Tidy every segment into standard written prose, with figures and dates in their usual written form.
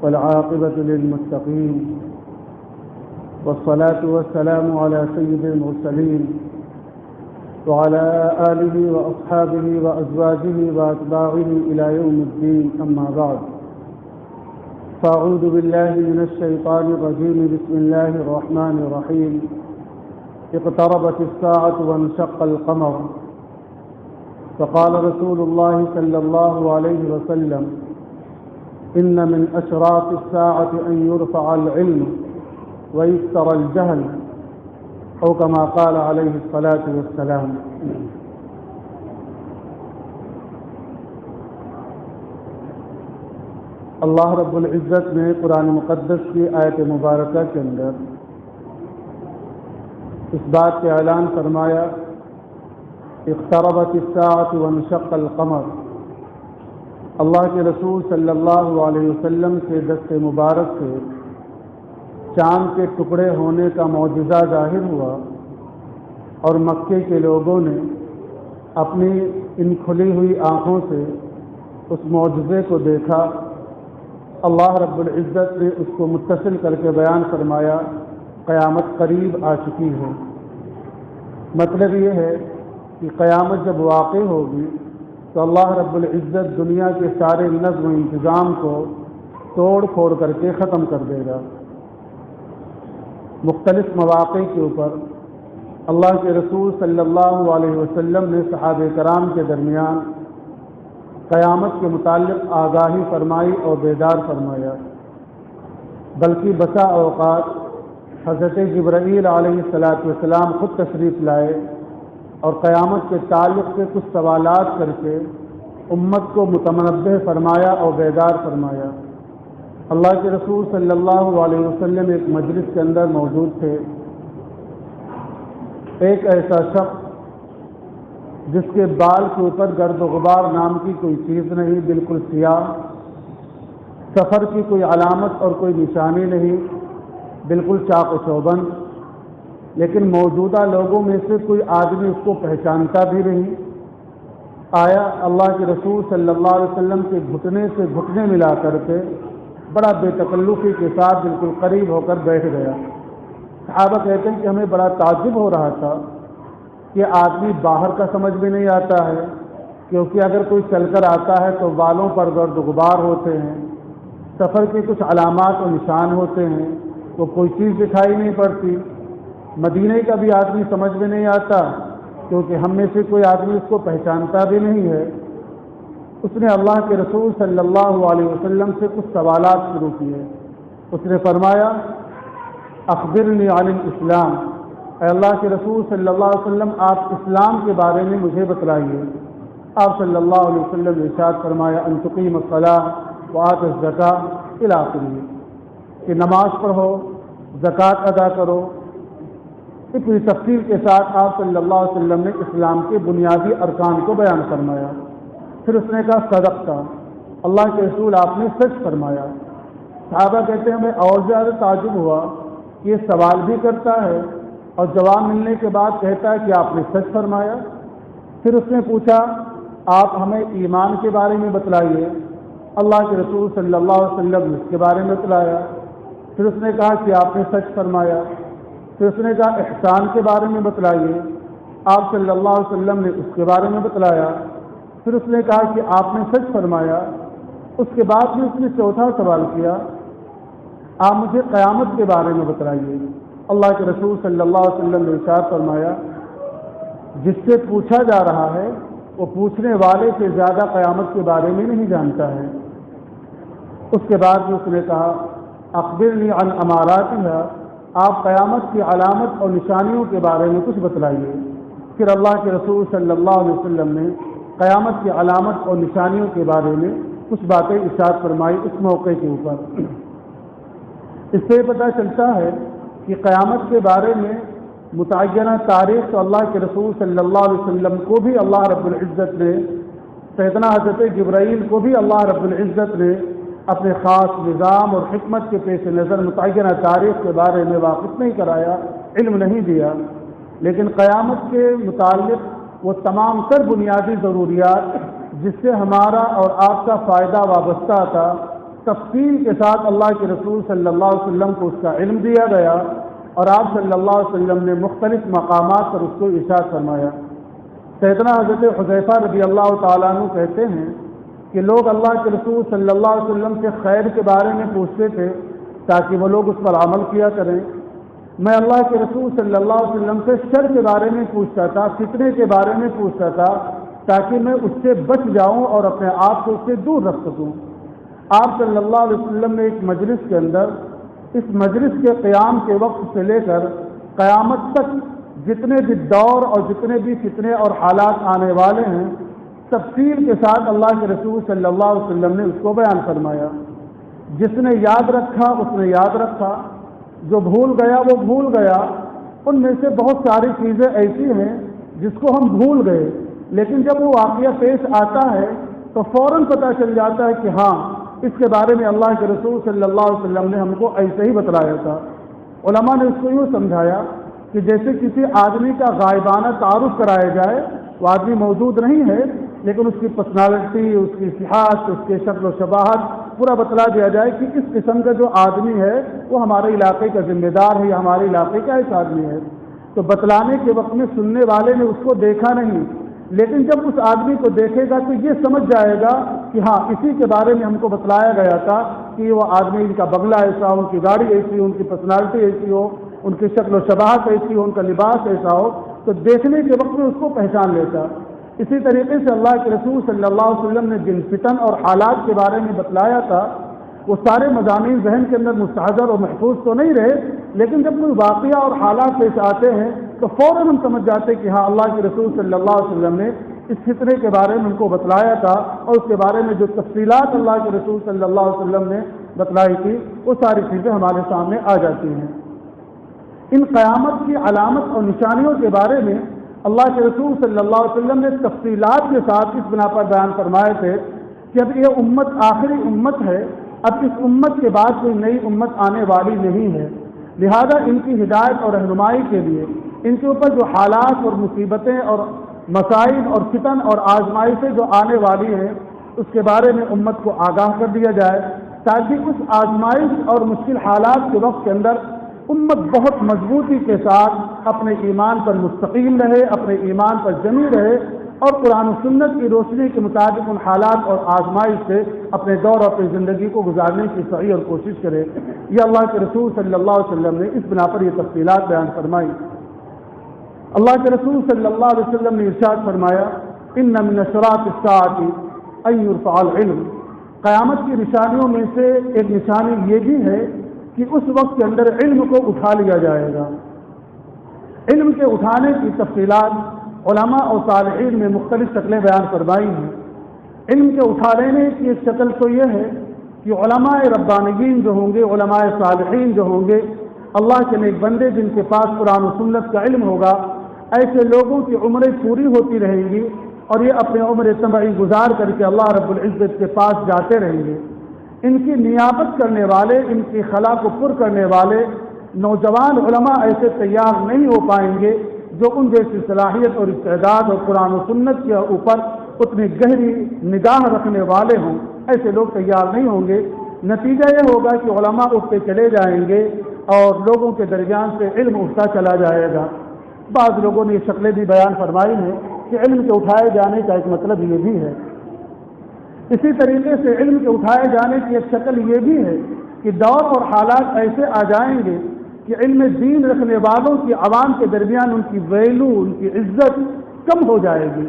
والعاقبة للمتقين والصلاة والسلام على سيد المرسلين وعلى آله وأصحابه وأزواجه وأتباعه إلى يوم الدين أما بعد فأعوذ بالله من الشيطان الرجيم بسم الله الرحمن الرحيم اقتربت الساعة وانشق القمر فقال رسول الله صلى الله عليه وسلم إن من أشراط الساعة أن يرفع العلم ويكثر الجهل أو كما قال عليه الصلاة والسلام. اللہ رب العزت نے قرآن مقدس کی آیت مبارکہ کے اندر اس بات کا اعلان فرمایا اقتربت الساعة وانشق القمر. اللہ کے رسول صلی اللہ علیہ وسلم کے دست مبارک سے چاند کے ٹکڑے ہونے کا معجزہ ظاہر ہوا اور مکے کے لوگوں نے اپنی ان کھلی ہوئی آنکھوں سے اس معجزے کو دیکھا. اللہ رب العزت نے اس کو متصل کر کے بیان فرمایا قیامت قریب آ چکی ہے. مطلب یہ ہے کہ قیامت جب واقع ہوگی تو اللہ رب العزت دنیا کے سارے نظم و انتظام کو توڑ پھوڑ کر کے ختم کر دے گا. مختلف مواقع کے اوپر اللہ کے رسول صلی اللہ علیہ وسلم نے صحابہ کرام کے درمیان قیامت کے متعلق آگاہی فرمائی اور بیدار فرمایا. بلکہ بسا اوقات حضرت جبرائیل علیہ السلام خود تشریف لائے اور قیامت کے تعلق سے کچھ سوالات کر کے امت کو متنبہ فرمایا اور بیدار فرمایا. اللہ کے رسول صلی اللہ علیہ وسلم ایک مجلس کے اندر موجود تھے. ایک ایسا شخص جس کے بال کے اوپر گرد و غبار نام کی کوئی چیز نہیں، بالکل سیاہ، سفر کی کوئی علامت اور کوئی نشانی نہیں، بالکل چاق و چوبند، لیکن موجودہ لوگوں میں سے کوئی آدمی اس کو پہچانتا بھی نہیں. آیا اللہ کے رسول صلی اللہ علیہ وسلم کے گھٹنے سے گھٹنے ملا کر کے بڑا بے تکلفی کے ساتھ بالکل قریب ہو کر بیٹھ گیا. صحابہ کہتے ہیں کہ ہمیں بڑا تعجب ہو رہا تھا کہ آدمی باہر کا سمجھ بھی نہیں آتا ہے، کیونکہ اگر کوئی چل کر آتا ہے تو بالوں پر گرد و غبار ہوتے ہیں، سفر کے کچھ علامات و نشان ہوتے ہیں، وہ کوئی چیز دکھائی نہیں پڑتی. مدینہ کا بھی آدمی سمجھ میں نہیں آتا کیونکہ ہم میں سے کوئی آدمی اس کو پہچانتا بھی نہیں ہے. اس نے اللہ کے رسول صلی اللہ علیہ وسلم سے کچھ سوالات شروع کیے. اس نے فرمایا اخبرنی عن الاسلام، اے اللہ کے رسول صلی اللہ علیہ وسلم آپ اسلام کے بارے میں مجھے بتلائیے. آپ صلی اللہ علیہ وسلم نے ارشاد فرمایا ان تقیم الصلاۃ وآت الزکاۃ الی آخرہ، کہ نماز پڑھو، زکوٰۃ ادا کرو. پوری تفصیل کے ساتھ آپ صلی اللہ علیہ وسلم نے اسلام کے بنیادی ارکان کو بیان فرمایا. پھر اس نے کہا صدقتا، اللہ کے رسول آپ نے سچ فرمایا. صحابہ کہتے ہیں ہمیں اور زیادہ تعجب ہوا کہ یہ سوال بھی کرتا ہے اور جواب ملنے کے بعد کہتا ہے کہ آپ نے سچ فرمایا. پھر اس نے پوچھا آپ ہمیں ایمان کے بارے میں بتلائیے. اللہ کے رسول صلی اللہ علیہ وسلم نے اس کے بارے میں بتلایا. پھر اس نے کہا کہ آپ نے سچ فرمایا. پھر اس نے کہا احسان کے بارے میں بتلائیے. آپ صلی اللہ علیہ وسلم نے اس کے بارے میں بتلایا. پھر اس نے کہا کہ آپ نے سچ فرمایا. اس کے بعد بھی اس نے چوتھا سوال کیا آپ مجھے قیامت کے بارے میں بتلائیے. اللہ کے رسول صلی اللہ علیہ وسلم نے ارشاد فرمایا جس سے پوچھا جا رہا ہے وہ پوچھنے والے سے زیادہ قیامت کے بارے میں نہیں جانتا ہے. اس کے بعد بھی اس نے کہا اخبرنی عن اماراتها، آپ قیامت کی علامت اور نشانیوں کے بارے میں کچھ بتلائیے. پھر اللہ کے رسول صلی اللہ علیہ وسلم نے قیامت کی علامت اور نشانیوں کے بارے میں کچھ باتیں ارشاد فرمائی اس موقع کے اوپر. اس سے پتہ چلتا ہے کہ قیامت کے بارے میں متعینہ تاریخ تو اللہ کے رسول صلی اللہ علیہ وسلم کو بھی اللہ رب العزت نے، سیدنا حضرت جبرائیل کو بھی اللہ رب العزت نے اپنے خاص نظام اور حکمت کے پیش نظر متعینہ تاریخ کے بارے میں واقف نہیں کرایا، علم نہیں دیا. لیکن قیامت کے متعلق وہ تمام تر بنیادی ضروریات جس سے ہمارا اور آپ کا فائدہ وابستہ تھا تفصیل کے ساتھ اللہ کے رسول صلی اللہ علیہ وسلم کو اس کا علم دیا گیا اور آپ صلی اللہ علیہ وسلم نے مختلف مقامات پر اس کو ارشاد فرمایا۔ سیدنا حضرت حذیفہ رضی اللہ تعالیٰ عنہ کہتے ہیں کہ لوگ اللہ کے رسول صلی اللہ علیہ وسلم سے خیر کے بارے میں پوچھتے تھے تاکہ وہ لوگ اس پر عمل کیا کریں، میں اللہ کے رسول صلی اللہ علیہ وسلم سے شر کے بارے میں پوچھتا تھا، فتنے کے بارے میں پوچھتا تھا تاکہ میں اس سے بچ جاؤں اور اپنے آپ کو اس سے دور رکھ سکوں۔ آپ صلی اللہ علیہ وسلم نے ایک مجلس کے اندر اس مجلس کے قیام کے وقت سے لے کر قیامت تک جتنے بھی دور اور جتنے بھی فتنے اور حالات آنے والے ہیں تفصیل کے ساتھ اللہ کے رسول صلی اللہ علیہ وسلم نے اس کو بیان فرمایا۔ جس نے یاد رکھا اس نے یاد رکھا، جو بھول گیا وہ بھول گیا۔ ان میں سے بہت ساری چیزیں ایسی ہیں جس کو ہم بھول گئے، لیکن جب وہ واقعہ پیش آتا ہے تو فوراً پتہ چل جاتا ہے کہ ہاں اس کے بارے میں اللہ کے رسول صلی اللہ علیہ وسلم نے ہم کو ایسے ہی بتلایا تھا۔ علماء نے اس کو یوں سمجھایا کہ جیسے کسی آدمی کا غائبانہ تعارف کرایا جائے، وہ آدمی موجود نہیں ہے لیکن اس کی پرسنالٹی، اس کی صحت، اس کے شکل و شباہت پورا بتلا دیا جائے کہ اس قسم کا جو آدمی ہے وہ ہمارے علاقے کا ذمہ دار ہے یا ہمارے علاقے کا ایسا آدمی ہے۔ تو بتلانے کے وقت میں سننے والے نے اس کو دیکھا نہیں، لیکن جب اس آدمی کو دیکھے گا تو یہ سمجھ جائے گا کہ ہاں اسی کے بارے میں ہم کو بتلایا گیا تھا کہ وہ آدمی، ان کا بنگلہ ایسا ہو، ان کی گاڑی ایسی ہو، ان کی پرسنالٹی ایسی ہو، ان کی شکل و شباہت ایسی ہو، ان کا لباس ایسا ہو، تو دیکھنے کے وقت میں اس کو پہچان لیتا۔ اسی طریقے سے اللہ کے رسول صلی اللہ علیہ وسلم نے جن فتن اور حالات کے بارے میں بتلایا تھا وہ سارے مضامین ذہن کے اندر مستحضر اور محفوظ تو نہیں رہے، لیکن جب کوئی واقعہ اور حالات پیش آتے ہیں تو فوراً ہم سمجھ جاتے کہ ہاں اللہ کے رسول صلی اللہ علیہ وسلم نے اس فتنے کے بارے میں ان کو بتلایا تھا، اور اس کے بارے میں جو تفصیلات اللہ کے رسول صلی اللہ علیہ وسلم نے بتلائی تھی وہ ساری چیزیں ہمارے سامنے آ جاتی ہیں۔ ان قیامت کی علامت اور نشانیوں کے بارے میں اللہ کے رسول صلی اللہ علیہ وسلم نے تفصیلات کے ساتھ اس بنا پر بیان فرمائے تھے کہ اب یہ امت آخری امت ہے، اب اس امت کے بعد کوئی نئی امت آنے والی نہیں ہے، لہذا ان کی ہدایت اور رہنمائی کے لیے ان کے اوپر جو حالات اور مصیبتیں اور مسائل اور فتن اور آزمائشیں جو آنے والی ہیں اس کے بارے میں امت کو آگاہ کر دیا جائے تاکہ اس آزمائش اور مشکل حالات کے وقت کے اندر امت بہت مضبوطی کے ساتھ اپنے ایمان پر مستقیم رہے، اپنے ایمان پر جمی رہے اور قرآن و سنت کی روشنی کے مطابق ان حالات اور آزمائش سے اپنے دور اور اپنی زندگی کو گزارنے کی سعی اور کوشش کرے۔ یہ اللہ کے رسول صلی اللہ علیہ وسلم نے اس بنا پر یہ تفصیلات بیان فرمائی۔ اللہ کے رسول صلی اللہ علیہ وسلم نے ارشاد فرمایا، ان من اشراط الساعۃ ان یرفع العلم، قیامت کی نشانیوں میں سے ایک نشانی یہ بھی ہے کہ اس وقت کے اندر علم کو اٹھا لیا جائے گا۔ علم کے اٹھانے کی تفصیلات علماء اور صالحین نے مختلف شکلیں بیان فرمائی ہیں۔ علم کے اٹھا لینے کی ایک شکل تو یہ ہے کہ علماء ربانیین جو ہوں گے، علماء صالحین جو ہوں گے، اللہ کے نیک بندے جن کے پاس قرآن و سنت کا علم ہوگا، ایسے لوگوں کی عمریں پوری ہوتی رہیں گی اور یہ اپنے عمر طبعی گزار کر کے اللہ رب العزت کے پاس جاتے رہیں گے۔ ان کی نیابت کرنے والے، ان کی خلا کو پر کرنے والے نوجوان علماء ایسے تیار نہیں ہو پائیں گے جو ان جیسی صلاحیت اور استعداد اور قرآن و سنت کے اوپر اتنی گہری نگاہ رکھنے والے ہوں، ایسے لوگ تیار نہیں ہوں گے۔ نتیجہ یہ ہوگا کہ علماء اٹھتے چلے جائیں گے اور لوگوں کے درمیان سے علم اٹھتا چلا جائے گا۔ بعض لوگوں نے یہ شکلیں بھی بیان فرمائی ہیں کہ علم کے اٹھائے جانے کا ایک مطلب یہ بھی ہے۔ اسی طریقے سے علم کے اٹھائے جانے کی ایک شکل یہ بھی ہے کہ دور اور حالات ایسے آ جائیں گے کہ علم دین رکھنے والوں کی عوام کے درمیان ان کی ویلو، ان کی عزت کم ہو جائے گی۔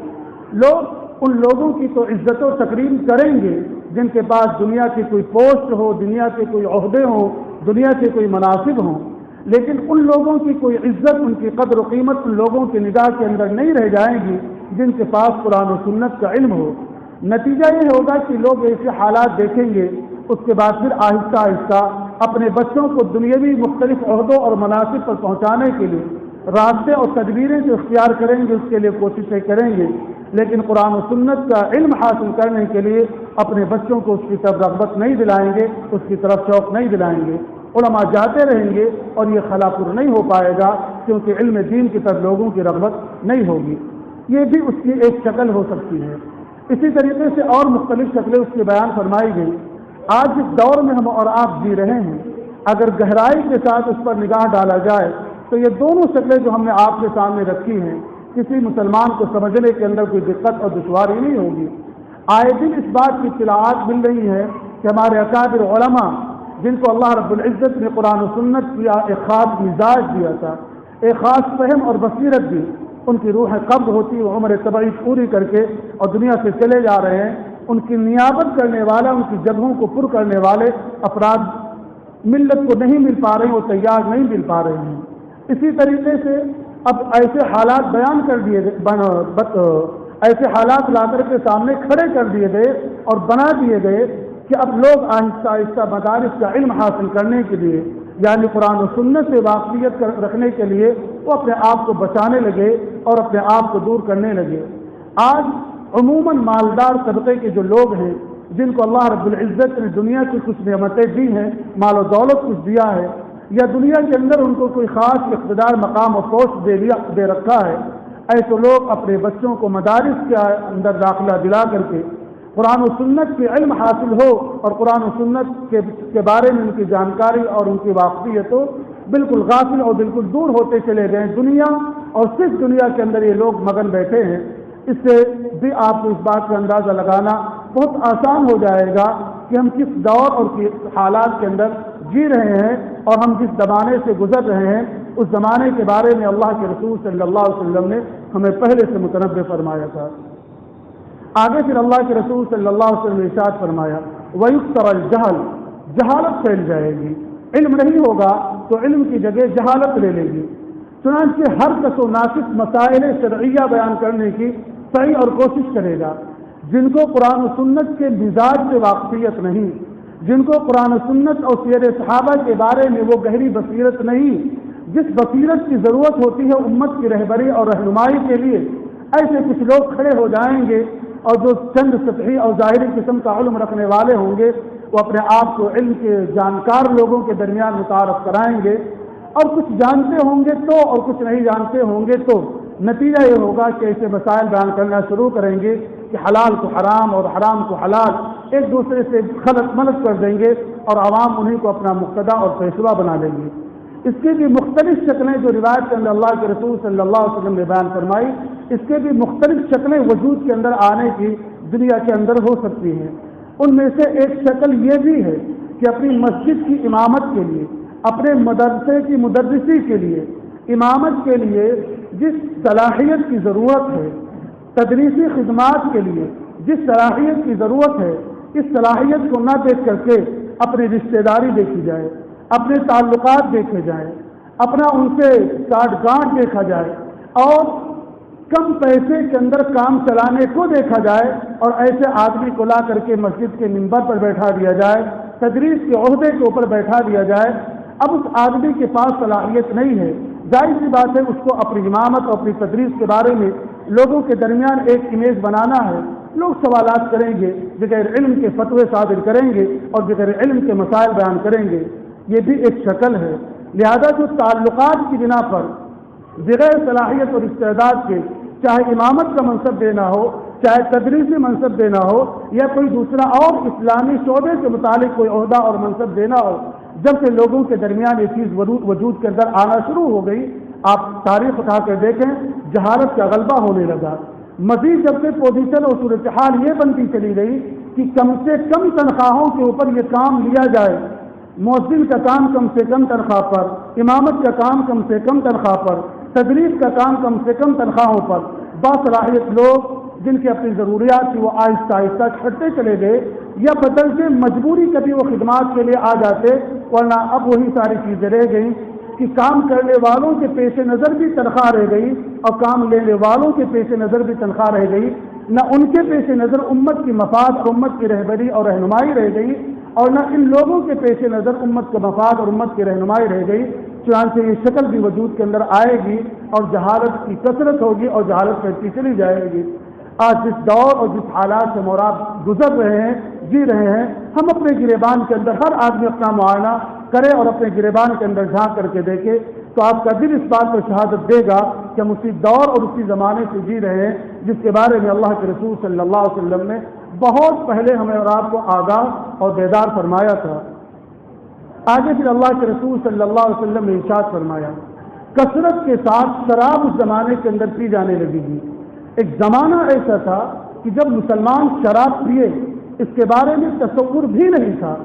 لوگ ان لوگوں کی تو عزت و تکریم کریں گے جن کے پاس دنیا کی کوئی پوسٹ ہو، دنیا کے کوئی عہدے ہوں، دنیا کے کوئی مناصب ہوں، لیکن ان لوگوں کی کوئی عزت، ان کی قدر و قیمت ان لوگوں کی نگاہ کے اندر نہیں رہ جائے گی جن کے پاس قرآن و سنت کا علم ہو۔ نتیجہ یہ ہوگا کہ لوگ ایسے حالات دیکھیں گے، اس کے بعد پھر آہستہ آہستہ اپنے بچوں کو دنیاوی مختلف عہدوں اور مناصب پر پہنچانے کے لیے راستے اور تدبیریں جو اختیار کریں گے اس کے لیے کوششیں کریں گے، لیکن قرآن و سنت کا علم حاصل کرنے کے لیے اپنے بچوں کو اس کی طرف رغبت نہیں دلائیں گے، اس کی طرف شوق نہیں دلائیں گے۔ علماء جاتے رہیں گے اور یہ خلا پر نہیں ہو پائے گا کیونکہ علم دین کی طرف لوگوں کی رغبت نہیں ہوگی۔ یہ بھی اس کی ایک شکل ہو سکتی ہے۔ اسی طریقے سے اور مختلف شکلیں اس کی بیان فرمائی گئی۔ آج جس دور میں ہم اور آپ جی رہے ہیں، اگر گہرائی کے ساتھ اس پر نگاہ ڈالا جائے تو یہ دونوں شکلیں جو ہم نے آپ کے سامنے رکھی ہیں، کسی مسلمان کو سمجھنے کے اندر کوئی دقت اور دشواری نہیں ہوگی۔ آئے دن اس بات کی اطلاعات مل رہی ہے کہ ہمارے اکابر علماء، جن کو اللہ رب العزت نے قرآن و سنت کیا ایک خاص مزاج دیا تھا، ایک خاص فہم اور بصیرت دی، ان کی روح قبض ہوتی وہ عمر طبعی پوری کر کے اور دنیا سے چلے جا رہے ہیں۔ ان کی نیابت کرنے والا، ان کی جگہوں کو پر کرنے والے افراد ملت کو نہیں مل پا رہے ہیں، وہ تیار نہیں مل پا رہے ہیں۔ اسی طریقے سے اب ایسے حالات بیان کر دیے گئے، ایسے حالات لا کر کے سامنے کھڑے کر دیے گئے اور بنا دیے گئے کہ اب لوگ آہستہ آہستہ مدارس کا علم حاصل کرنے کے لیے، یعنی قرآن و سنت سے واقفیت رکھنے کے لیے وہ اپنے آپ کو بچانے لگے اور اپنے آپ کو دور کرنے لگے۔ آج عموماً مالدار طبقے کے جو لوگ ہیں، جن کو اللہ رب العزت نے دنیا کی کچھ نعمتیں دی ہیں، مال و دولت کچھ دیا ہے، یا دنیا کے اندر ان کو کوئی خاص اقتدار، مقام و پوسٹ دے رکھا ہے، ایسے لوگ اپنے بچوں کو مدارس کے اندر داخلہ دلا کر کے قرآن و سنت کے علم حاصل ہو اور قرآن و سنت کے بارے میں ان کی جانکاری اور ان کی واقفیت ہو، بالکل غافل اور بالکل دور ہوتے چلے گئے دنیا، اور صرف دنیا کے اندر یہ لوگ مگن بیٹھے ہیں۔ اس سے بھی آپ کو اس بات کا اندازہ لگانا بہت آسان ہو جائے گا کہ ہم کس دور اور کس حالات کے اندر جی رہے ہیں، اور ہم جس زمانے سے گزر رہے ہیں اس زمانے کے بارے میں اللہ کے رسول صلی اللہ علیہ وسلم نے ہمیں پہلے سے متنبہ فرمایا تھا۔ آگے پھر اللہ کے رسول صلی اللہ علیہ وسلم نے ارشاد فرمایا، وَيُكْثَرَ الْجَهْلُ، جہالت پھیل جائے گی، علم نہیں ہوگا تو علم کی جگہ جہالت لے لے گی۔ چنانچہ ہر کس و ناقص مسائل شرعیہ بیان کرنے کی صحیح اور کوشش کرے گا۔ جن کو قرآن و سنت کے مزاج سے واقفیت نہیں، جن کو قرآن و سنت اور سیر صحابہ کے بارے میں وہ گہری بصیرت نہیں، جس بصیرت کی ضرورت ہوتی ہے امت کی رہبری اور رہنمائی کے لیے، ایسے کچھ لوگ کھڑے ہو جائیں گے اور جو چند سطحی اور ظاہری قسم کا علم رکھنے والے ہوں گے وہ اپنے آپ کو علم کے جانکار لوگوں کے درمیان متعارف کرائیں گے، اور کچھ جانتے ہوں گے تو اور کچھ نہیں جانتے ہوں گے تو نتیجہ یہ ہوگا کہ ایسے مسائل بیان کرنا شروع کریں گے کہ حلال کو حرام اور حرام کو حلال ایک دوسرے سے خلط ملط کر دیں گے، اور عوام انہیں کو اپنا مقتدی اور پیشوا بنا لیں گے۔ اس کی بھی مختلف شکلیں جو روایت کے اندر اللہ کے رسول صلی اللہ علیہ وسلم نے بیان فرمائی، اس کے بھی مختلف شکلیں وجود کے اندر آنے کی دنیا کے اندر ہو سکتی ہیں۔ ان میں سے ایک شکل یہ بھی ہے کہ اپنی مسجد کی امامت کے لیے، اپنے مدرسے کی مدرسی کے لیے، امامت کے لیے جس صلاحیت کی ضرورت ہے، تدریسی خدمات کے لیے جس صلاحیت کی ضرورت ہے، اس صلاحیت کو نہ دیکھ کر کے اپنی رشتہ داری دیکھی جائے، اپنے تعلقات دیکھے جائیں، اپنا ان سے ساٹھ گانٹھ دیکھا جائے، اور کم پیسے کے اندر کام چلانے کو دیکھا جائے، اور ایسے آدمی کو لا کر کے مسجد کے منبر پر بیٹھا دیا جائے، تدریس کے عہدے کے اوپر بیٹھا دیا جائے۔ اب اس آدمی کے پاس صلاحیت نہیں ہے، ظاہر سی بات ہے اس کو اپنی امامت اور اپنی تدریس کے بارے میں لوگوں کے درمیان ایک امیج بنانا ہے۔ لوگ سوالات کریں گے، بغیر علم کے فتوے صادر کریں گے اور بغیر علم کے مسائل بیان کریں گے، یہ بھی ایک شکل ہے۔ لہذا جو تعلقات کی بنا پر بغیر صلاحیت اور استعداد کے چاہے امامت کا منصب دینا ہو، چاہے تدریسی منصب دینا ہو، یا کوئی دوسرا اور اسلامی شعبے سے متعلق کوئی عہدہ اور منصب دینا ہو، جب سے لوگوں کے درمیان یہ چیز وجود کے اندر آنا شروع ہو گئی، آپ تاریخ اٹھا کر دیکھیں، جہالت کا غلبہ ہونے لگا۔ مزید جب سے پوزیشن اور صورتحال یہ بنتی چلی گئی کہ کم سے کم تنخواہوں کے اوپر یہ کام لیا جائے، مؤذن کا کام کم سے کم تنخواہ پر، امامت کا کام کم سے کم تنخواہ پر، تدریس کا کام کم سے کم تنخواہوں پر، باصلاحیت لوگ جن کی اپنی ضروریات تھی وہ آہستہ آہستہ چھٹتے چلے گئے، یا بدل کے مجبوری کبھی وہ خدمات کے لیے آ جاتے، ورنہ اب وہی ساری چیزیں رہ گئیں کہ کام کرنے والوں کے پیش نظر بھی تنخواہ رہ گئی اور کام لینے والوں کے پیش نظر بھی تنخواہ رہ گئی، نہ ان کے پیش نظر امت کی مفاد اور امت کی رہبری اور رہنمائی رہ گئی، اور نہ ان لوگوں کے پیش نظر امت کا مفاد اور امت کی رہنمائی رہ گئی۔ چنانچہ یہ شکل بھی وجود کے اندر آئے گی اور جہالت کی کثرت ہوگی اور جہالت پھیلتی چلی جائے گی۔ آج جس دور اور جس حالات سے مراد گزر رہے ہیں، جی رہے ہیں، ہم اپنے گریبان کے اندر ہر آدمی اپنا معائنہ کرے اور اپنے گریبان کے اندر جھانک کر کے دیکھے، تو آپ کا دل اس بات پر شہادت دے گا کہ ہم اسی دور اور اسی زمانے سے جی رہے ہیں جس کے بارے میں اللہ کے رسول صلی اللہ علیہ وسلم نے بہت پہلے ہمیں اور آپ کو آگاہ اور بیدار فرمایا تھا۔ آگے پھر اللہ کے رسول صلی اللہ علیہ وسلم نے ارشاد فرمایا، کثرت کے ساتھ شراب اس زمانے کے اندر پی جانے لگے گی۔ ایک زمانہ ایسا تھا کہ جب مسلمان شراب پیے اس کے بارے میں تصور بھی نہیں تھا۔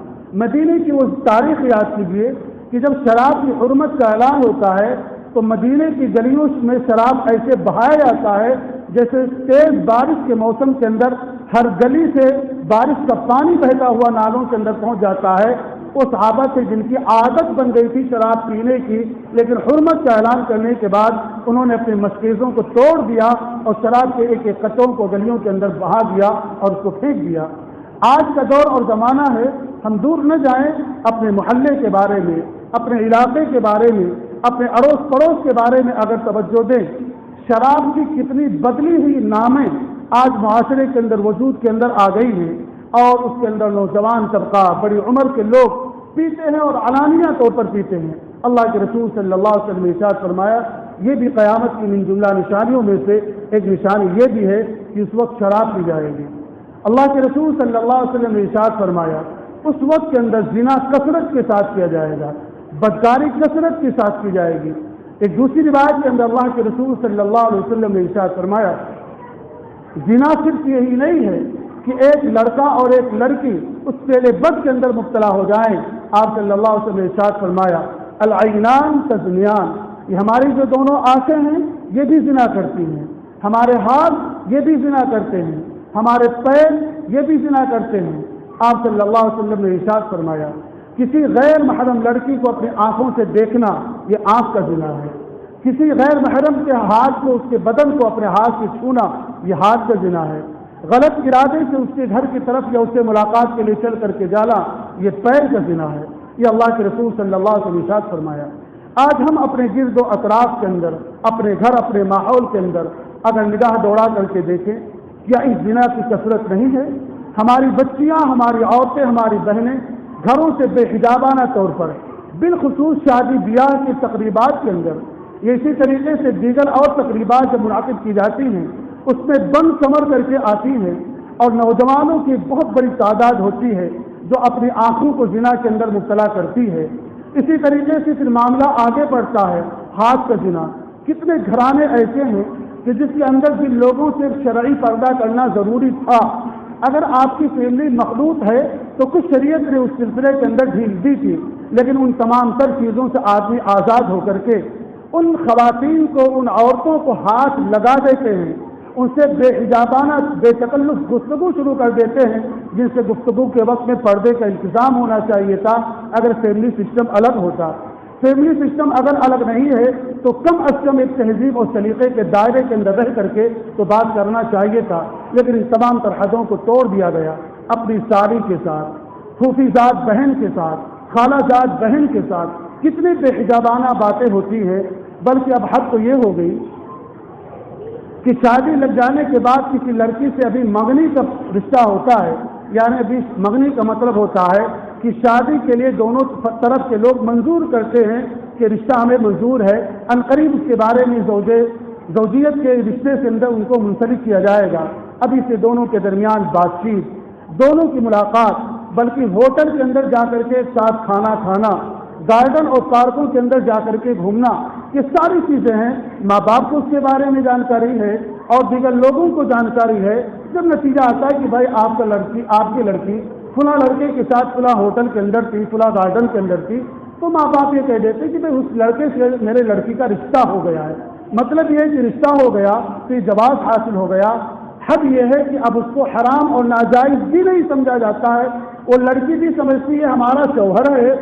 مدینے کی وہ تاریخ یاد کیجیے کہ جب شراب کی حرمت کا اعلان ہوتا ہے تو مدینے کی گلیوں میں شراب ایسے بہایا جاتا ہے جیسے تیز بارش کے موسم کے اندر ہر گلی سے بارش کا پانی بہتا ہوا نالوں کے اندر پہنچ جاتا ہے۔ وہ صحابہ تھے جن کی عادت بن گئی تھی شراب پینے کی، لیکن حرمت کا اعلان کرنے کے بعد انہوں نے اپنی مشکیزوں کو توڑ دیا اور شراب کے ایک ایک قطروں کو گلیوں کے اندر بہا دیا اور اس کو پھینک دیا۔ آج کا دور اور زمانہ ہے، ہم دور نہ جائیں، اپنے محلے کے بارے میں، اپنے علاقے کے بارے میں، اپنے اڑوس پڑوس کے بارے میں اگر توجہ دیں، شراب کی کتنی بدلی ہوئی نامیں آج معاشرے کے اندر وجود کے اندر آ گئی ہیں، اور اس کے اندر نوجوان طبقہ، بڑی عمر کے لوگ پیتے ہیں اور علانیہ طور پر پیتے ہیں۔ اللہ کے رسول صلی اللہ علیہ وسلم نے ارشاد فرمایا، یہ بھی قیامت کی من جملہ نشانیوں میں سے ایک نشانی یہ بھی ہے کہ اس وقت شراب پی جائے گی۔ اللہ کے رسول صلی اللہ علیہ وسلم نے ارشاد فرمایا، اس وقت کے اندر زنا کثرت کے ساتھ کیا جائے گا، بدکاری کثرت کے ساتھ کی جائے گی۔ ایک دوسری روایت کے اندر اللہ کے رسول صلی اللہ علیہ وسلم نے ارشاد فرمایا، زنا صرف یہی نہیں ہے کہ ایک لڑکا اور ایک لڑکی اس پہلے بد کے اندر مبتلا ہو جائیں۔ آپ صلی اللہ علیہ وسلم نے ارشاد فرمایا، العینان تزنیان، یہ ہماری جو دونوں آنکھیں ہیں یہ بھی زنا کرتی ہیں، ہمارے ہاتھ یہ بھی زنا کرتے ہیں، ہمارے پیر یہ بھی زنا کرتے ہیں۔ آپ صلی اللہ علیہ وسلم نے ارشاد فرمایا، کسی غیر محرم لڑکی کو اپنی آنکھوں سے دیکھنا یہ آنکھ کا زنا ہے، کسی غیر محرم کے ہاتھ کو، اس کے بدن کو اپنے ہاتھ سے چھونا یہ ہاتھ کا زنا ہے، غلط ارادے سے اس کے گھر کی طرف یا اس سے ملاقات کے لیے چل کر کے جانا یہ پیر کا زنا ہے۔ یہ اللہ کے رسول صلی اللہ علیہ وسلم نے ارشاد فرمایا۔ آج ہم اپنے گرد و اطراف کے اندر، اپنے گھر، اپنے ماحول کے اندر اگر نگاہ دوڑا کر کے دیکھیں، کیا اس زنا کی کثرت نہیں ہے؟ ہماری بچیاں، ہماری عورتیں، ہماری بہنیں گھروں سے بے حجابانہ طور پر، بالخصوص شادی بیاہ کی تقریبات کے اندر، یہ اسی طریقے سے دیگر اور تقریبات جب منعقد کی جاتی ہیں اس میں بند کمر کر کے آتی ہیں، اور نوجوانوں کی بہت بڑی تعداد ہوتی ہے جو اپنی آنکھوں کو زنا کے اندر مبتلا کرتی ہے۔ اسی طریقے سے پھر معاملہ آگے بڑھتا ہے، ہاتھ کا زنا۔ کتنے گھرانے ایسے ہیں کہ جس کے اندر جن لوگوں سے شرعی پردہ کرنا ضروری تھا، اگر آپ کی فیملی مخلوط ہے تو کچھ شریعت نے اس سلسلے کے اندر ڈھیل دی تھی، لیکن ان تمام تر چیزوں سے آدمی آزاد ہو کر کے ان خواتین کو، ان عورتوں کو ہاتھ لگا دیتے ہیں، ان سے بے حجابانہ، بے تکلف گفتگو شروع کر دیتے ہیں، جن سے گفتگو کے وقت میں پردے کا انتظام ہونا چاہیے تھا اگر فیملی سسٹم الگ ہوتا۔ فیملی سسٹم اگر الگ نہیں ہے تو کم از کم ایک تہذیب اور سلیقے کے دائرے کے اندر رہ کر کے تو بات کرنا چاہیے تھا، لیکن ان تمام تر حدوں کو توڑ دیا گیا۔ اپنی ساری کے ساتھ، پھوپھی زاد بہن کے ساتھ، خالہ زاد بہن کے ساتھ کتنی بے حجابانہ باتیں ہوتی ہیں، بلکہ اب حد تو یہ ہو گئی کہ شادی لگ جانے کے بعد کسی لڑکی سے ابھی منگنی کا رشتہ ہوتا ہے، یعنی ابھی منگنی کا مطلب ہوتا ہے کہ شادی کے لیے دونوں طرف کے لوگ منظور کرتے ہیں کہ رشتہ ہمیں منظور ہے، عنقریب اس کے بارے میں زوجیت کے رشتے سے اندر ان کو منسلک کیا جائے گا۔ ابھی سے دونوں کے درمیان بات چیت، دونوں کی ملاقات، بلکہ ہوٹل کے اندر جا کر کے ایک ساتھ کھانا کھانا، گارڈن اور پارکوں کے اندر جا کر کے گھومنا، یہ ساری چیزیں ہیں۔ ماں باپ کو اس کے بارے میں جانکاری ہے اور دیگر لوگوں کو جانکاری ہے۔ جب نتیجہ آتا ہے کہ بھائی آپ کی لڑکی فلاں لڑکے کے ساتھ فلاں ہوٹل کے اندر تھی، فلاں گارڈن کے اندر تھی، تو ماں باپ یہ کہہ دیتے کہ بھائی اس لڑکے سے میرے لڑکی کا رشتہ ہو گیا ہے۔ مطلب یہ ہے کہ رشتہ ہو گیا تو یہ جواز حاصل ہو گیا۔ حد یہ ہے کہ اب اس کو حرام اور ناجائز بھی نہیں سمجھا جاتا ہے، وہ لڑکی بھی سمجھتی ہے ہمارا شوہر ہے،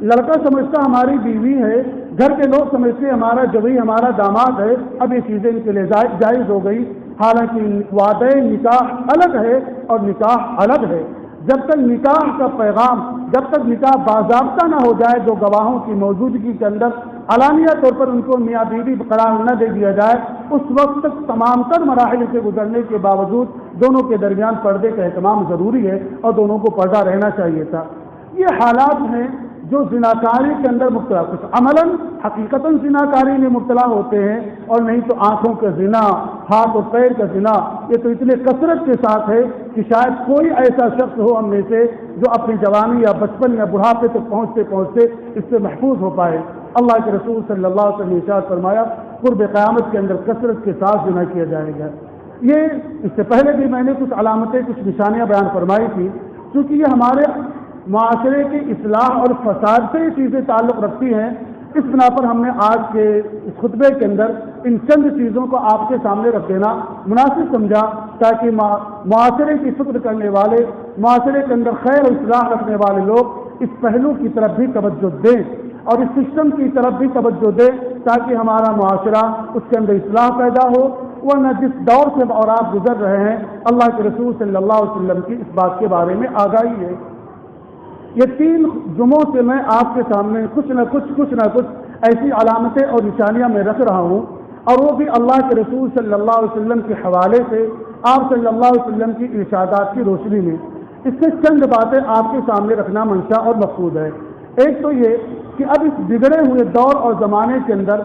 لڑکا سمجھتا ہماری بیوی ہے، گھر کے لوگ سمجھتے ہیں ہمارا جوئی، ہمارا داماد ہے۔ اب یہ چیزیں ان کے لیے جائز ہو گئی، حالانکہ وعدہ نکاح الگ ہے اور نکاح الگ ہے۔ جب تک نکاح کا پیغام، جب تک نکاح باضابطہ نہ ہو جائے، دو گواہوں کی موجودگی کے اندر علانیہ طور پر ان کو میاں بیوی قرار نہ دے دیا جائے، اس وقت تک تمام تر مراحل سے گزرنے کے باوجود دونوں کے درمیان پردے کا اہتمام ضروری ہے اور دونوں کو پردہ رہنا چاہیے تھا۔ یہ حالات ہیں جو زناکاری کے اندر مبتلا، کچھ عملاً حقیقتاً زناکاری میں مبتلا ہوتے ہیں، اور نہیں تو آنکھوں کا زنا، ہاتھ اور پیر کا زنا، یہ تو اتنے کثرت کے ساتھ ہے کہ شاید کوئی ایسا شخص ہو ہم میں سے جو اپنی جوانی یا بچپن یا بڑھاپے تک پہنچتے پہنچتے اس سے محفوظ ہو پائے۔ اللہ کے رسول صلی اللہ علیہ وسلم نے ارشاد فرمایا قرب قیامت کے اندر کثرت کے ساتھ زنا کیا جائے گا۔ یہ اس سے پہلے بھی میں نے کچھ علامتیں کچھ نشانیاں بیان فرمائی تھی، کیونکہ یہ ہمارے معاشرے کی اصلاح اور فساد سے یہ چیزیں تعلق رکھتی ہیں۔ اس بنا پر ہم نے آج کے اس خطبے کے اندر ان چند چیزوں کو آپ کے سامنے رکھ دینا مناسب سمجھا، تاکہ معاشرے کی فکر کرنے والے، معاشرے کے اندر خیر و اصلاح رکھنے والے لوگ اس پہلو کی طرف بھی توجہ دیں اور اس سسٹم کی طرف بھی توجہ دیں، تاکہ ہمارا معاشرہ اس کے اندر اصلاح پیدا ہو۔ ورنہ جس دور سے اور آپ گزر رہے ہیں، اللہ کے رسول صلی اللہ علیہ وسلم کی اس بات کے بارے میں آگاہی ہے۔ یہ 3 جمعوں سے میں آپ کے سامنے کچھ نہ کچھ ایسی علامتیں اور نشانیاں میں رکھ رہا ہوں، اور وہ بھی اللہ کے رسول صلی اللہ علیہ وسلم کے حوالے سے، آپ صلی اللہ علیہ وسلم کی ارشادات کی روشنی میں۔ اس سے چند باتیں آپ کے سامنے رکھنا منشا اور مقصود ہے۔ ایک تو یہ کہ اب اس بگڑے ہوئے دور اور زمانے کے اندر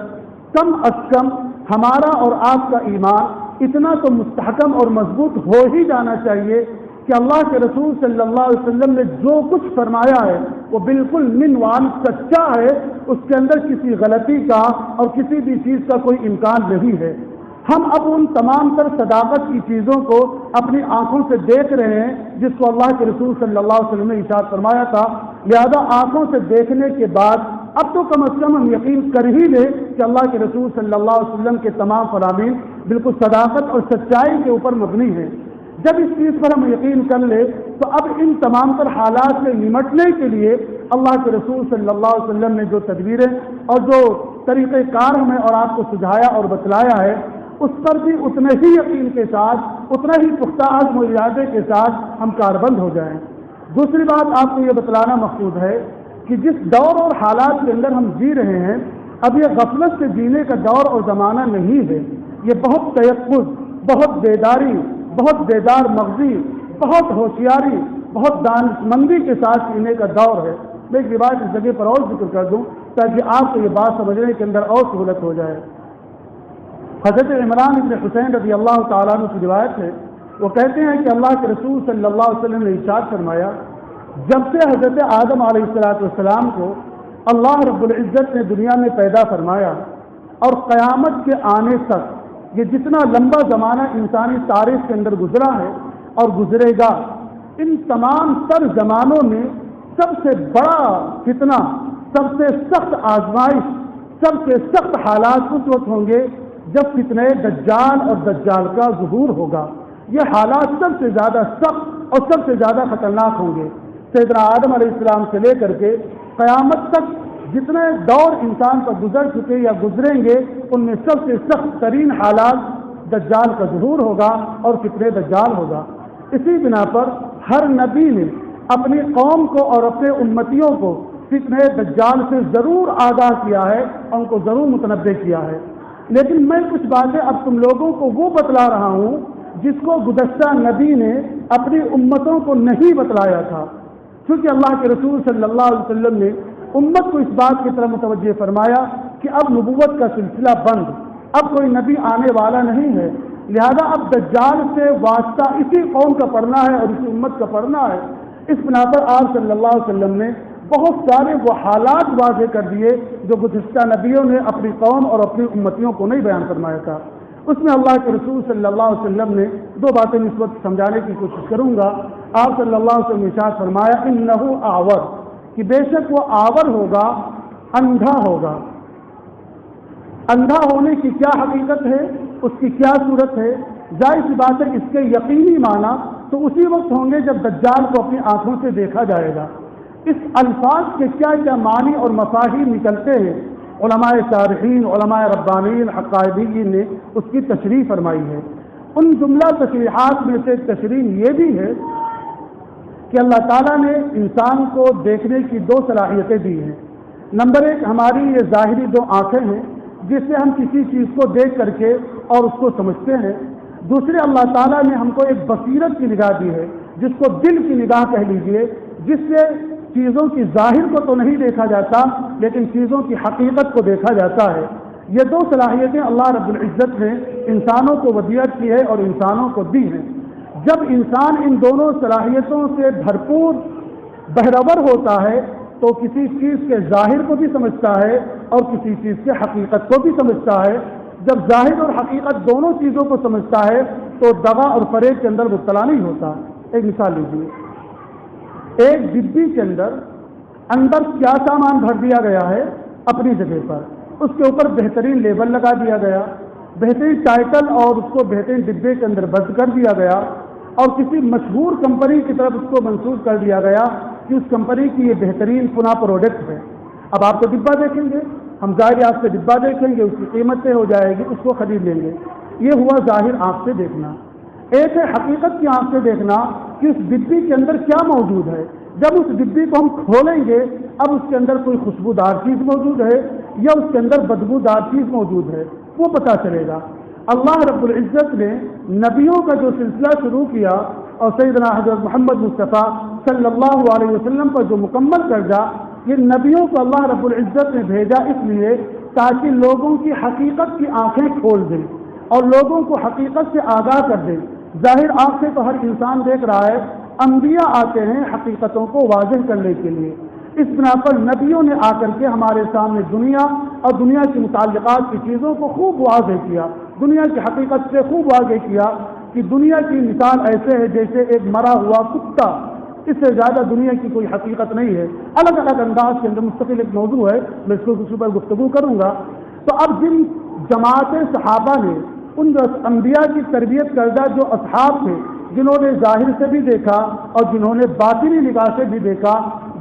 کم از کم ہمارا اور آپ کا ایمان اتنا تو مستحکم اور مضبوط ہو ہی جانا چاہیے کہ اللہ کے رسول صلی اللہ علیہ وسلم نے جو کچھ فرمایا ہے وہ بالکل من وان سچا ہے، اس کے اندر کسی غلطی کا اور کسی بھی چیز کا کوئی امکان نہیں ہے۔ ہم اب ان تمام تر صداقت کی چیزوں کو اپنی آنکھوں سے دیکھ رہے ہیں جس کو اللہ کے رسول صلی اللہ علیہ وسلم نے ارشاد فرمایا تھا، لہذا آنکھوں سے دیکھنے کے بعد اب تو کم از کم ہم یقین کر ہی لیں کہ اللہ کے رسول صلی اللہ علیہ وسلم کے تمام فرامین بالکل صداقت اور سچائی کے اوپر مبنی ہیں۔ جب اس چیز پر ہم یقین کر لیں تو اب ان تمام تر حالات سے نمٹنے کے لیے اللہ کے رسول صلی اللہ علیہ وسلم نے جو تدبیریں اور جو طریقہ کار ہمیں اور آپ کو سجھایا اور بتلایا ہے، اس پر بھی اتنے ہی یقین کے ساتھ، اتنا ہی پختہ عزم و ارادے کے ساتھ ہم کاربند ہو جائیں۔ دوسری بات آپ کو یہ بتلانا مقصود ہے کہ جس دور اور حالات کے اندر ہم جی رہے ہیں، اب یہ غفلت سے جینے کا دور اور زمانہ نہیں ہے، یہ بہت تیقظ، بہت بیداری، بہت بیدار مغزی، بہت ہوشیاری، بہت دانشمندی کے ساتھ جینے کا دور ہے۔ میں ایک روایت اس جگہ پر اور ذکر کر دوں تاکہ آپ کو یہ بات سمجھنے کے اندر اور سہولت ہو جائے۔ حضرت عمران ابن حسین رضی اللہ تعالیٰ عنہ کی روایت ہے، وہ کہتے ہیں کہ اللہ کے رسول صلی اللہ علیہ وسلم نے ارشاد فرمایا، جب سے حضرت آدم علیہ السلام کو اللہ رب العزت نے دنیا میں پیدا فرمایا اور قیامت کے آنے تک یہ جتنا لمبا زمانہ انسانی تاریخ کے اندر گزرا ہے اور گزرے گا، ان تمام تر زمانوں میں سب سے بڑا فتنہ، سب سے سخت آزمائش، سب سے سخت حالات اس وقت ہوں گے جب فتنہ دجال اور دجال کا ظہور ہوگا۔ یہ حالات سب سے زیادہ سخت اور سب سے زیادہ خطرناک ہوں گے۔ سیدنا آدم علیہ السلام سے لے کر کے قیامت تک جتنے دور انسان پر گزر چکے یا گزریں گے، ان میں سب سے سخت ترین حالات دجال کا ظہور ہوگا اور فتنہ دجال ہوگا۔ اسی بنا پر ہر نبی نے اپنی قوم کو اور اپنے امتیوں کو فتنہ دجال سے ضرور آگاہ کیا ہے اور ان کو ضرور متنبہ کیا ہے۔ لیکن میں کچھ باتیں اب تم لوگوں کو وہ بتلا رہا ہوں جس کو گزشتہ نبی نے اپنی امتوں کو نہیں بتلایا تھا، کیونکہ اللہ کے رسول صلی اللہ علیہ وسلم نے امت کو اس بات کی طرف متوجہ فرمایا کہ اب نبوت کا سلسلہ بند، اب کوئی نبی آنے والا نہیں ہے، لہذا اب دجال سے واسطہ اسی قوم کا پڑھنا ہے اور اسی امت کا پڑھنا ہے۔ اس بنا پر آپ صلی اللہ علیہ وسلم نے بہت سارے وہ حالات واضح کر دیے جو گزشتہ نبیوں نے اپنی قوم اور اپنی امتیوں کو نہیں بیان فرمایا تھا۔ اس میں اللہ کے رسول صلی اللہ علیہ وسلم نے 2 باتیں اس وقت سمجھانے کی کوشش کروں گا۔ آپ صلی اللہ علیہ وسلم نے ارشاد فرمایا انہ آور، کہ بے شک وہ آور ہوگا، اندھا ہوگا۔ اندھا ہونے کی کیا حقیقت ہے، اس کی کیا صورت ہے؟ ظاہر سی بات ہے اس کے یقینی معنی تو اسی وقت ہوں گے جب دجال کو اپنی آنکھوں سے دیکھا جائے گا۔ اس الفاظ کے کیا کیا معنی اور مفاہیم نکلتے ہیں، علماء شارحین، علماء ربانیین، حقائدیین نے اس کی تشریح فرمائی ہے۔ ان جملہ تشریحات میں سے تشریح یہ بھی ہے کہ اللہ تعالیٰ نے انسان کو دیکھنے کی 2 صلاحیتیں دی ہیں۔ نمبر 1 ہماری یہ ظاہری 2 آنکھیں ہیں جس سے ہم کسی چیز کو دیکھ کر کے اور اس کو سمجھتے ہیں۔ دوسرے اللہ تعالیٰ نے ہم کو ایک بصیرت کی نگاہ دی ہے جس کو دل کی نگاہ کہہ لیجئے، جس سے چیزوں کی ظاہر کو تو نہیں دیکھا جاتا لیکن چیزوں کی حقیقت کو دیکھا جاتا ہے۔ یہ دو صلاحیتیں اللہ رب العزت نے انسانوں کو ودیعت کی ہے اور انسانوں کو دی ہیں۔ جب انسان ان دونوں صلاحیتوں سے بھرپور بہرور ہوتا ہے تو کسی چیز کے ظاہر کو بھی سمجھتا ہے اور کسی چیز کے حقیقت کو بھی سمجھتا ہے۔ جب ظاہر اور حقیقت دونوں چیزوں کو سمجھتا ہے تو دغا اور فریب کے اندر مبتلا نہیں ہوتا۔ ایک مثال لیجیے، ایک ڈبی کے اندر کیا سامان بھر دیا گیا ہے اپنی جگہ پر، اس کے اوپر بہترین لیبل لگا دیا گیا، بہترین ٹائٹل اور اس کو بہترین ڈبے کے اندر بند کر دیا گیا اور کسی مشہور کمپنی کی طرف اس کو منسوخ کر دیا گیا کہ اس کمپنی کی یہ بہترین پناہ پروڈکٹ ہے۔ اب آپ تو ڈبہ دیکھیں گے، ہم ظاہر آپ سے ڈبہ دیکھیں گے، اس کی قیمت طے ہو جائے گی، اس کو خرید لیں گے۔ یہ ہوا ظاہر آنکھ سے دیکھنا۔ ایک ہے حقیقت کی آنکھ سے دیکھنا کہ اس ڈبی کے اندر کیا موجود ہے۔ جب اس ڈبی کو ہم کھولیں گے اب اس کے اندر کوئی خوشبودار چیز موجود ہے یا اس کے اندر بدبودار چیز موجود ہے، وہ پتہ چلے گا۔ اللہ رب العزت نے نبیوں کا جو سلسلہ شروع کیا اور سیدنا حضرت محمد مصطفیٰ صلی اللہ علیہ وسلم پر جو مکمل درجہ، یہ نبیوں کو اللہ رب العزت نے بھیجا اس لیے تاکہ لوگوں کی حقیقت کی آنکھیں کھول دیں اور لوگوں کو حقیقت سے آگاہ کر دیں۔ ظاہر آنکھ سے تو ہر انسان دیکھ رہا ہے، انبیاء آتے ہیں حقیقتوں کو واضح کرنے کے لیے۔ اس بنا پر نبیوں نے آ کر کے ہمارے سامنے دنیا اور دنیا کے متعلقات کی چیزوں کو خوب واضح کیا، دنیا کی حقیقت سے خوب واضح کیا کہ دنیا کی مثال ایسے ہے جیسے ایک مرا ہوا کتا، اس سے زیادہ دنیا کی کوئی حقیقت نہیں ہے۔ الگ الگ انداز کے اندر مستقل ایک موضوع ہے، میں اس کو کسی پر گفتگو کروں گا۔ تو اب جن جماعت صحابہ نے ان انبیاء کی تربیت کردہ جو اصحاب تھے، جنہوں نے ظاہر سے بھی دیکھا اور جنہوں نے باطنی نگاہ سے بھی دیکھا،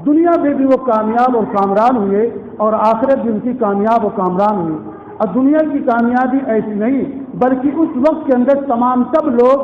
دنیا میں بھی وہ کامیاب اور کامران ہوئے اور آخرت بھی ان کی کامیاب اور کامران ہوئی۔ اور دنیا کی کامیابی ایسی نہیں بلکہ اس وقت کے اندر تمام سب لوگ